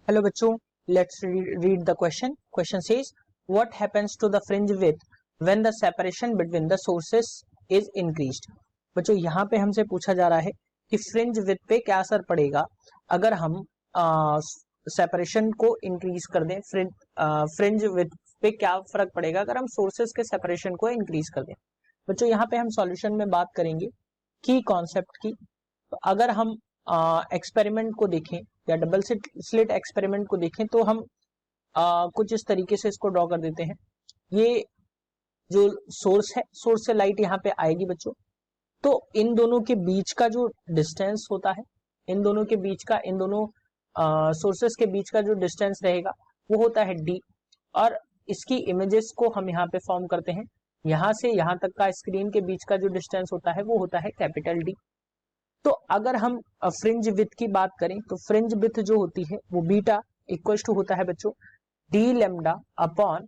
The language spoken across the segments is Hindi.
Hello बच्चों, let's read the question. Question says, what happens to the fringe width when the separation between the sources is increased? बच्चों यहाँ पे हमसे पूछा जा रहा है कि फ्रिंज विड्थ पे क्या असर पड़ेगा अगर हम सेपरेशन को इंक्रीज कर दें. फ्रिंज विड्थ पे क्या फर्क पड़ेगा अगर हम सोर्सेस के सेपरेशन को इंक्रीज कर दें. बच्चों यहाँ पे हम सॉल्यूशन में बात करेंगे की कॉन्सेप्ट की. तो अगर हम एक्सपेरिमेंट को देखें या डबल स्लिट एक्सपेरिमेंट को देखें तो हम कुछ इस तरीके से इसको ड्रॉ कर देते हैं. ये जो सोर्स है, सोर्स से लाइट यहाँ पे आएगी बच्चों. तो इन दोनों के बीच का जो डिस्टेंस होता है, इन दोनों के बीच का, इन दोनों सोर्सेस के बीच का जो डिस्टेंस रहेगा वो होता है d. और इसकी इमेजेस को हम यहाँ पे फॉर्म करते हैं. यहाँ से यहाँ तक का स्क्रीन के बीच का जो डिस्टेंस होता है वो होता है कैपिटल D. तो अगर हम फ्रिंज विड्थ की बात करें तो फ्रिंज विड्थ जो होती है वो बीटा इक्वल टू होता है बच्चों d lambda upon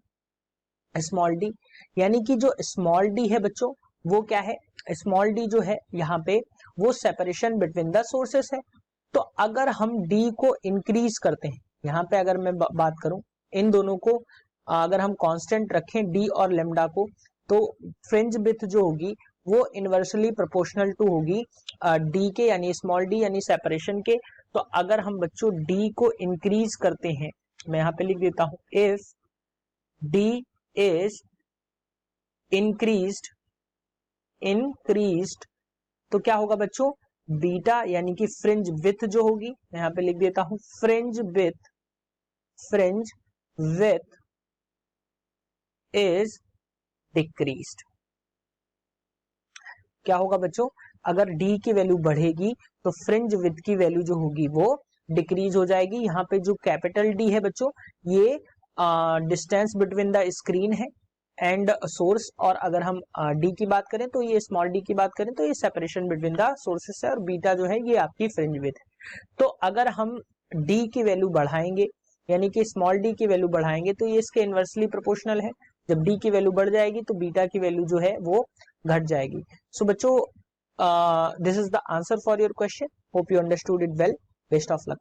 small d. यानी कि जो स्मॉल d है बच्चों वो क्या है, स्मॉल d जो है यहाँ पे वो सेपरेशन बिटवीन द सोर्सेस है. तो अगर हम d को इंक्रीज करते हैं, यहाँ पे अगर मैं बात करूं इन दोनों को अगर हम कांस्टेंट रखें d और लैम्डा को, तो फ्रिंज विड्थ जो होगी वो इनवर्सली प्रोपोर्शनल टू होगी d के, यानी स्मॉल d यानी सेपरेशन के. तो अगर हम बच्चों d को इंक्रीज करते हैं, मैं यहाँ पे लिख देता हूं, इफ d इज इंक्रीज्ड तो क्या होगा बच्चों, बीटा यानी कि फ्रिंज विड्थ जो होगी, मैं यहाँ पे लिख देता हूं फ्रिंज विड्थ इज डिक्रीज्ड. क्या होगा बच्चों, अगर d की वैल्यू बढ़ेगी तो फ्रिंज विड्थ की वैल्यू जो होगी वो डिक्रीज हो जाएगी. यहाँ पे जो कैपिटल D है बच्चों ये डिस्टेंस बिटवीन द स्क्रीन है एंड सोर्स, और अगर हम d की बात करें तो ये स्मॉल d की बात करें तो ये सेपरेशन बिटवीन द सोर्सेस है, और बीटा जो है ये आपकी फ्रिंज विड्थ है. तो अगर हम d की वैल्यू बढ़ाएंगे यानी कि स्मॉल d की वैल्यू बढ़ाएंगे तो ये इसके इनवर्सली प्रोपोर्शनल है. जब d की वैल्यू बढ़ जाएगी तो बीटा की वैल्यू जो है वो घट जाएगी. सो बच्चों, this is the answer for your question. Hope you understood it well. Best of luck.